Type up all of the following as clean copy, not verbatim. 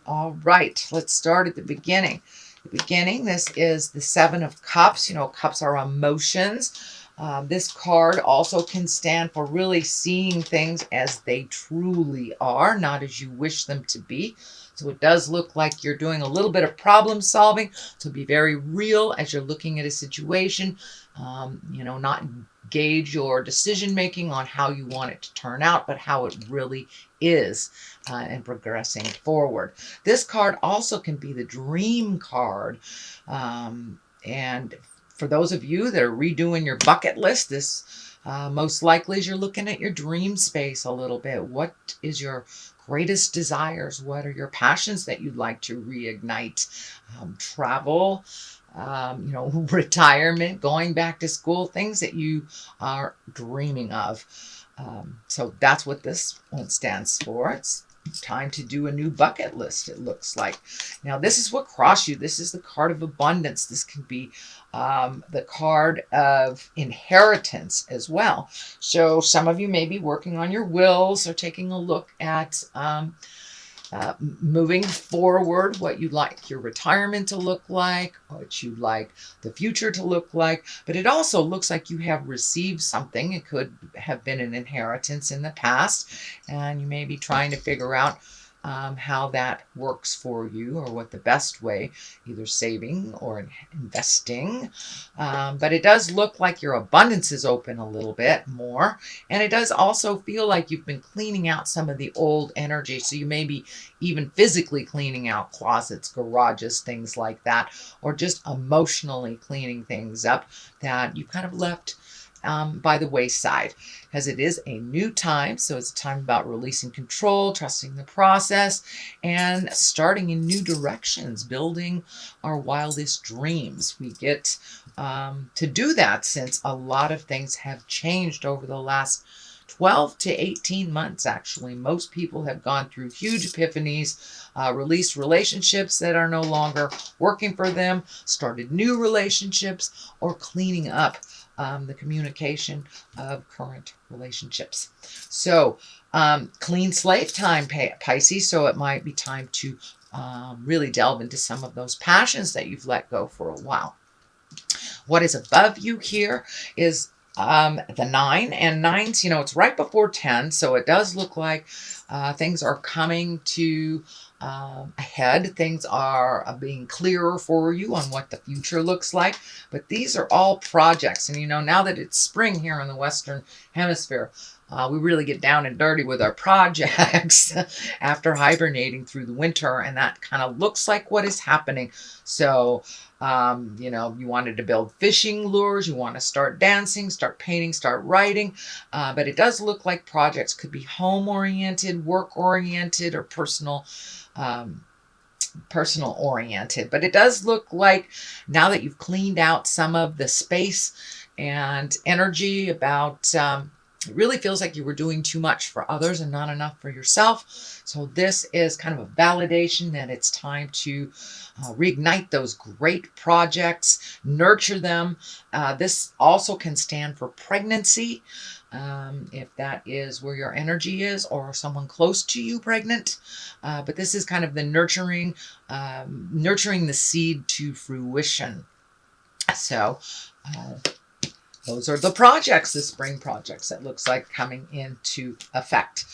All right, let's start at the beginning. This is the Seven of Cups. You know, cups are emotions. This card also can stand for really seeing things as they truly are, not as you wish them to be. So it does look like you're doing a little bit of problem solving. So be very real as you're looking at a situation. Not gauge your decision making on how you want it to turn out, but how it really is, and progressing forward. This card also can be the dream card. And for those of you that are redoing your bucket list, this most likely is you're looking at your dream space a little bit. What is your greatest desires? What are your passions that you'd like to reignite? Travel, retirement, going back to school, things that you are dreaming of. So that's what this one stands for. It's time to do a new bucket list, it looks like. Now, this is what crossed you. This is the card of abundance. This can be the card of inheritance as well. So some of you may be working on your wills or taking a look at moving forward, what you'd like your retirement to look like, what you'd like the future to look like. But it also looks like you have received something. It could have been an inheritance in the past, and you may be trying to figure out how that works for you, or what the best way, either saving or investing. But it does look like your abundance is open a little bit more. And it does also feel like you've been cleaning out some of the old energy. So you may be even physically cleaning out closets, garages, things like that, or just emotionally cleaning things up that you kind of left by the wayside, because it is a new time. So it's a time about releasing control, trusting the process, and starting in new directions, building our wildest dreams. We get to do that since a lot of things have changed over the last 12 to 18 months, actually. Most people have gone through huge epiphanies, released relationships that are no longer working for them, started new relationships, or cleaning up the communication of current relationships. So clean slate time, Pisces. So it might be time to really delve into some of those passions that you've let go for a while. What is above you here is the 9, and 9s, it's right before 10. So it does look like things are coming to ahead. Things are being clearer for you on what the future looks like. But these are all projects. And, now that it's spring here in the Western Hemisphere, we really get down and dirty with our projects after hibernating through the winter. And that kind of looks like what is happening. So, you wanted to build fishing lures, you want to start dancing, start painting, start writing. But it does look like projects could be home-oriented, work-oriented, or personal oriented. But it does look like now that you've cleaned out some of the space and energy about it really feels like you were doing too much for others and not enough for yourself. So this is kind of a validation that it's time to reignite those great projects, nurture them. This also can stand for pregnancy, if that is where your energy is, or someone close to you pregnant. But this is kind of the nurturing the seed to fruition. So those are the projects, the spring projects, that looks like coming into effect.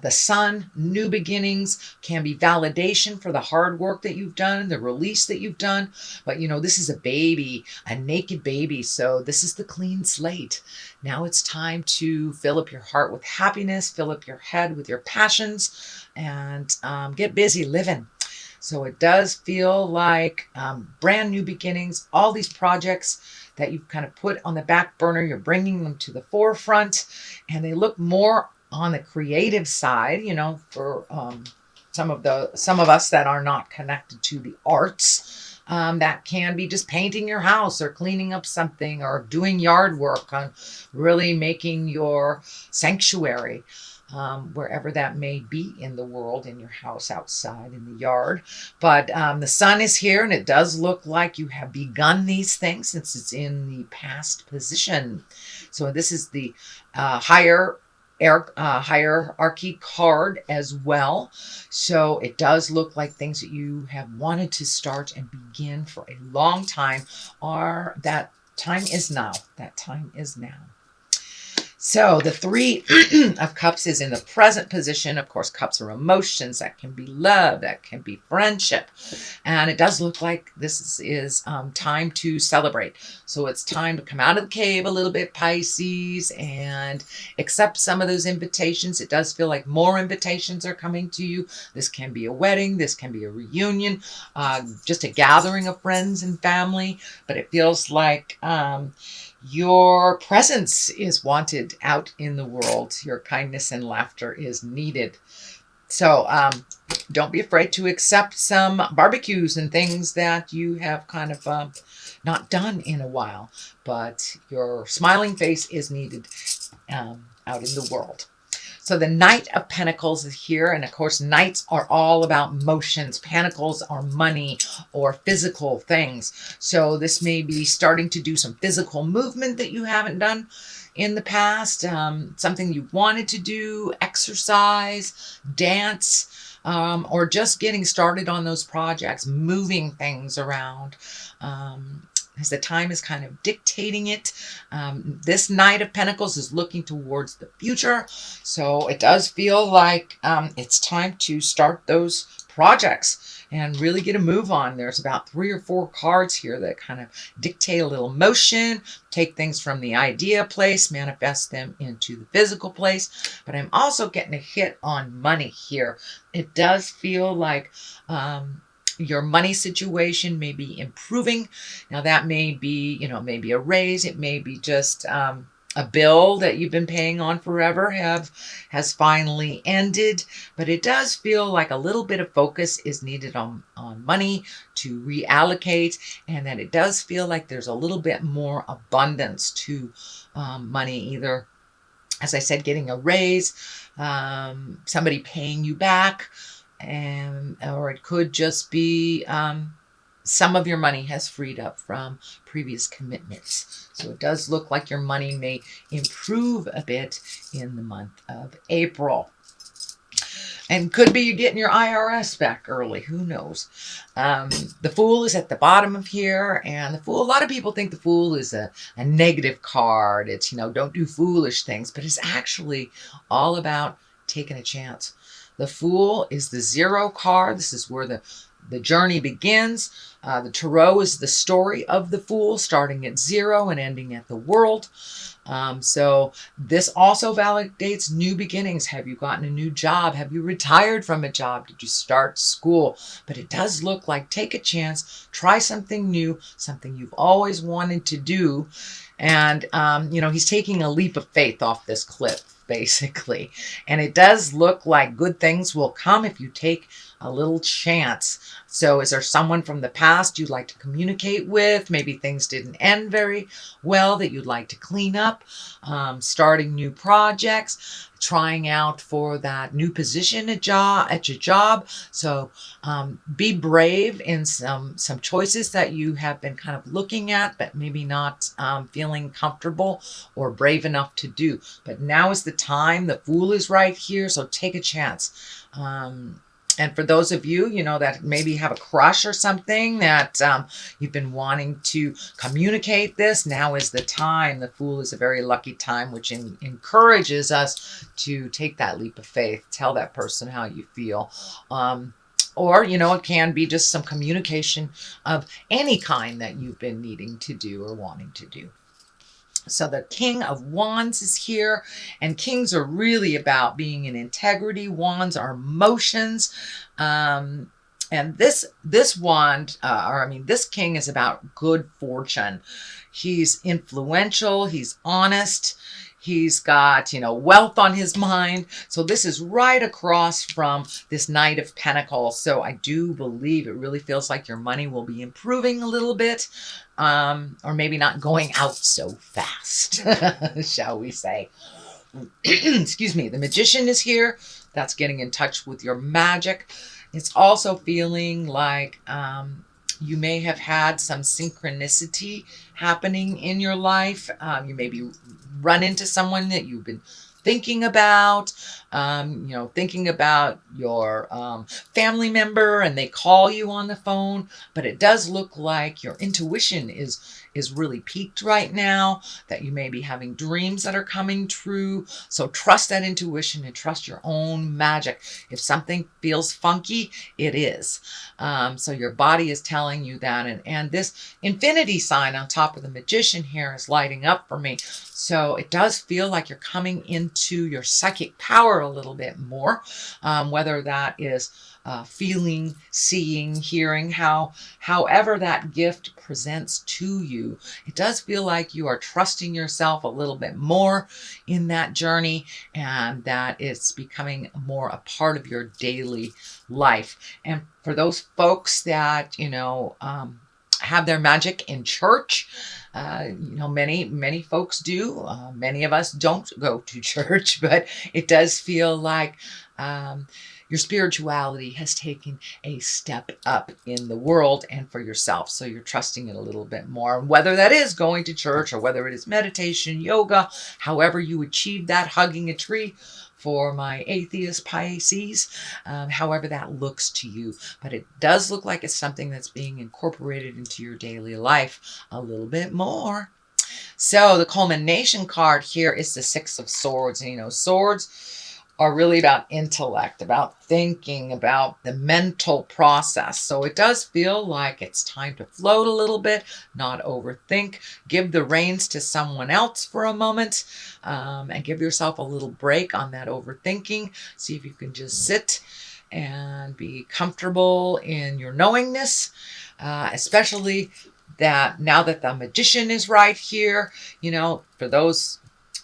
The sun, new beginnings, can be validation for the hard work that you've done, the release that you've done. But, this is a baby, a naked baby. So this is the clean slate. Now it's time to fill up your heart with happiness, fill up your head with your passions, and get busy living. So it does feel like brand new beginnings, all these projects that you've kind of put on the back burner, you're bringing them to the forefront, and they look more on the creative side, for some of us that are not connected to the arts. That can be just painting your house, or cleaning up something, or doing yard work on really making your sanctuary. Wherever that may be in the world, in your house, outside, in the yard. But the sun is here, and it does look like you have begun these things since it's in the past position. So this is the higher hierarchy card as well. So it does look like things that you have wanted to start and begin for a long time, or that time is now. That time is now. So the Three of Cups is in the present position. Of course, cups are emotions. That can be love. That can be friendship. And it does look like this is time to celebrate. So it's time to come out of the cave a little bit, Pisces, and accept some of those invitations. It does feel like more invitations are coming to you. This can be a wedding. This can be a reunion, just a gathering of friends and family. But it feels like your presence is wanted out in the world. Your kindness and laughter is needed. So don't be afraid to accept some barbecues and things that you have kind of not done in a while. But your smiling face is needed out in the world. So the Knight of Pentacles is here. And of course, Knights are all about motions. Pentacles are money or physical things. So this may be starting to do some physical movement that you haven't done in the past. Something you wanted to do, exercise, dance, or just getting started on those projects, moving things around. As the time is kind of dictating it. This Knight of Pentacles is looking towards the future. So it does feel like it's time to start those projects and really get a move on. There's about 3 or 4 cards here that kind of dictate a little motion, take things from the idea place, manifest them into the physical place. But I'm also getting a hit on money here. It does feel like your money situation may be improving. Now that may be, maybe a raise. It may be just a bill that you've been paying on forever has finally ended. But it does feel like a little bit of focus is needed on money to reallocate, and that it does feel like there's a little bit more abundance to money, either, as I said, getting a raise, somebody paying you back, or it could just be some of your money has freed up from previous commitments. So it does look like your money may improve a bit in the month of April. And could be you're getting your IRS back early. Who knows? The Fool is at the bottom of here. And the Fool, a lot of people think the Fool is a negative card. It's, don't do foolish things. But it's actually all about taking a chance. The Fool is the 0 card. This is where the journey begins. The Tarot is the story of the Fool, starting at 0 and ending at the world. So this also validates new beginnings. Have you gotten a new job? Have you retired from a job? Did you start school? But it does look like take a chance, try something new, something you've always wanted to do. And, he's taking a leap of faith off this cliff, basically. And it does look like good things will come if you take a little chance. So is there someone from the past you'd like to communicate with? Maybe things didn't end very well that you'd like to clean up. Starting new projects, trying out for that new position at your job. So be brave in some choices that you have been kind of looking at, but maybe not feeling comfortable or brave enough to do. But now is the time. The Fool is right here, so take a chance. And for those of you, that maybe have a crush or something that you've been wanting to communicate this, now is the time. The Fool is a very lucky time, which encourages us to take that leap of faith. Tell that person how you feel. Or, it can be just some communication of any kind that you've been needing to do or wanting to do. So the King of Wands is here, and kings are really about being in integrity. Wands are emotions. And this wand, this king is about good fortune. He's influential. He's honest. He's got, wealth on his mind. So this is right across from this Knight of Pentacles. So I do believe it really feels like your money will be improving a little bit, or maybe not going out so fast, shall we say. Excuse me. The Magician is here. That's getting in touch with your magic. It's also feeling like you may have had some synchronicity happening in your life. You maybe run into someone that you've been thinking about. Thinking about your family member and they call you on the phone, but it does look like your intuition is really peaked right now, that you may be having dreams that are coming true. So trust that intuition and trust your own magic. If something feels funky, it is. So your body is telling you that. And this infinity sign on top of the magician here is lighting up for me. So it does feel like you're coming into your psychic power a little bit more, whether that is feeling, seeing, hearing, however that gift presents to you. It does feel like you are trusting yourself a little bit more in that journey, and that it's becoming more a part of your daily life. And for those folks that, have their magic in church, many folks do. Many of us don't go to church, but it does feel like your spirituality has taken a step up in the world and for yourself. So you're trusting it a little bit more. Whether that is going to church or whether it is meditation, yoga, however you achieve that, hugging a tree for my atheist Pisces, however that looks to you. But it does look like it's something that's being incorporated into your daily life a little bit more. So the culmination card here is the Six of Swords. And swords are really about intellect, about thinking, about the mental process. So it does feel like it's time to float a little bit, not overthink, give the reins to someone else for a moment, and give yourself a little break on that overthinking. See if you can just sit and be comfortable in your knowingness, especially that now that the magician is right here, for those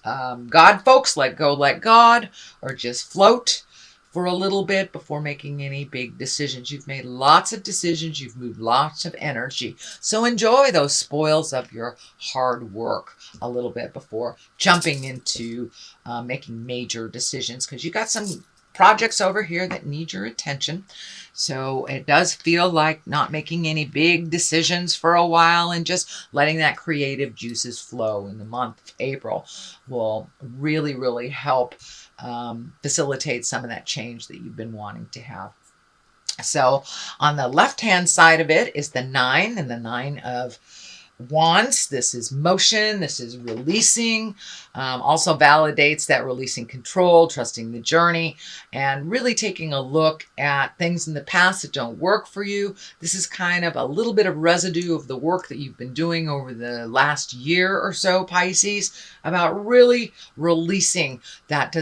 God folks, let go, let God, or just float for a little bit before making any big decisions. You've made lots of decisions. You've moved lots of energy. So enjoy those spoils of your hard work a little bit before jumping into making major decisions, because you got some projects over here that need your attention. So it does feel like not making any big decisions for a while and just letting that creative juices flow in the month of April will really, really help facilitate some of that change that you've been wanting to have. So on the left-hand side of it is the 9 and the 9 of Wands. This is motion. This is releasing. Also validates that releasing control, trusting the journey, and really taking a look at things in the past that don't work for you. This is kind of a little bit of residue of the work that you've been doing over the last year or so, Pisces, about really releasing that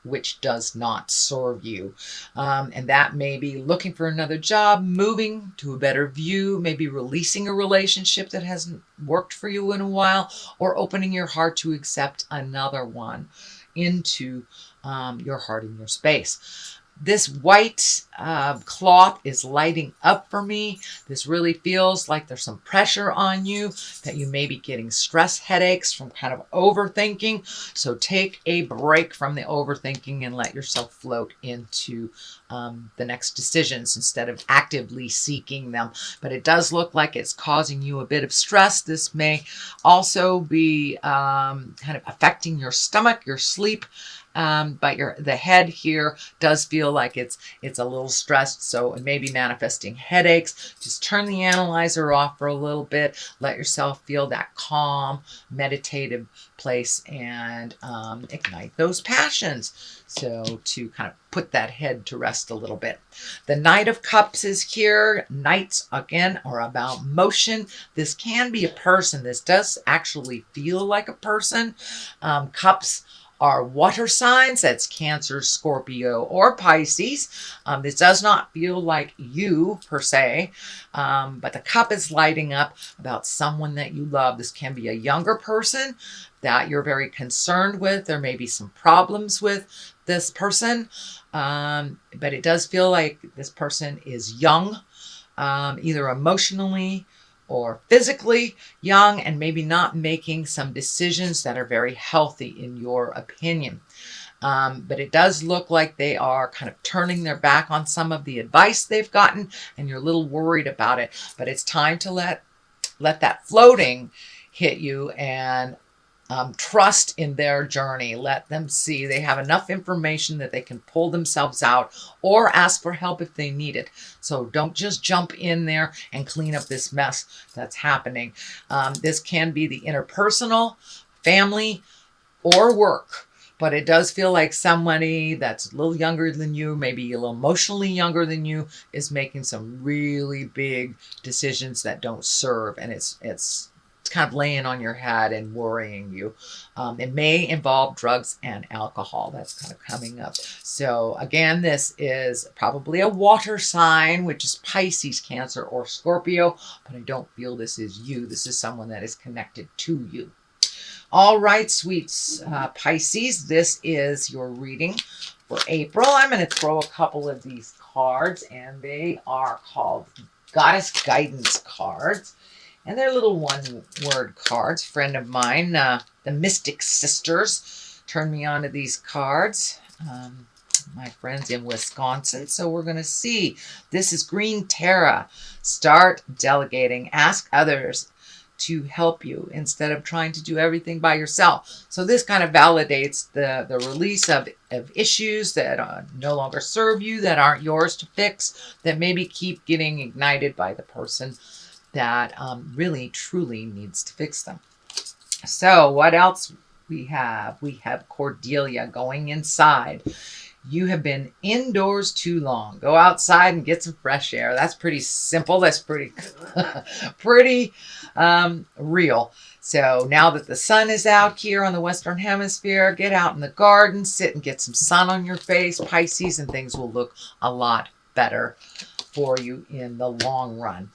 which does not serve you. And that may be looking for another job, moving to a better view, maybe releasing a relationship that hasn't worked for you in a while, or opening your heart to accept another one into your heart and your space. This white cloth is lighting up for me. This really feels like there's some pressure on you, that you may be getting stress headaches from kind of overthinking. So take a break from the overthinking and let yourself float into the next decisions instead of actively seeking them. But it does look like it's causing you a bit of stress. This may also be kind of affecting your stomach, your sleep. But the head here does feel like it's a little stressed, so it may be manifesting headaches. Just turn the analyzer off for a little bit. Let yourself feel that calm, meditative place and ignite those passions. So to kind of put that head to rest a little bit. The Knight of Cups is here. Knights, again, are about motion. This can be a person. This does actually feel like a person. Cups are water signs. That's Cancer, Scorpio, or Pisces. This does not feel like you per se, but the cup is lighting up about someone that you love. This can be a younger person that you're very concerned with. There may be some problems with this person, but it does feel like this person is young, either emotionally or physically young, and maybe not making some decisions that are very healthy in your opinion. But it does look like they are kind of turning their back on some of the advice they've gotten, and you're a little worried about it. But it's time to let that floating hit you and Trust in their journey. Let them see they have enough information that they can pull themselves out or ask for help if they need it. So don't just jump in there and clean up this mess that's happening. This can be the interpersonal, family, or work. But it does feel like somebody that's a little younger than you, maybe a little emotionally younger than you, is making some really big decisions that don't serve. And it's kind of laying on your head and worrying you. It may involve drugs and alcohol. That's kind of coming up. So again, this is probably a water sign, which is Pisces, Cancer, or Scorpio. But I don't feel this is you. This is someone that is connected to you. All right, sweet Pisces, this is your reading for April. I'm going to throw a couple of these cards, and they are called Goddess Guidance cards. And they're little one-word cards. Friend of mine, the Mystic Sisters, turned me on to these cards. My friends in Wisconsin. So we're going to see. This is Green Terra. Start delegating. Ask others to help you instead of trying to do everything by yourself. So this kind of validates the release of issues that no longer serve you, that aren't yours to fix, that maybe keep getting ignited by the person that really truly needs to fix them. So what else we have? We have Cordelia going inside. You have been indoors too long. Go outside and get some fresh air. That's pretty simple. That's pretty real. So now that the sun is out here on the Western Hemisphere, get out in the garden, sit and get some sun on your face, Pisces, and things will look a lot better for you in the long run.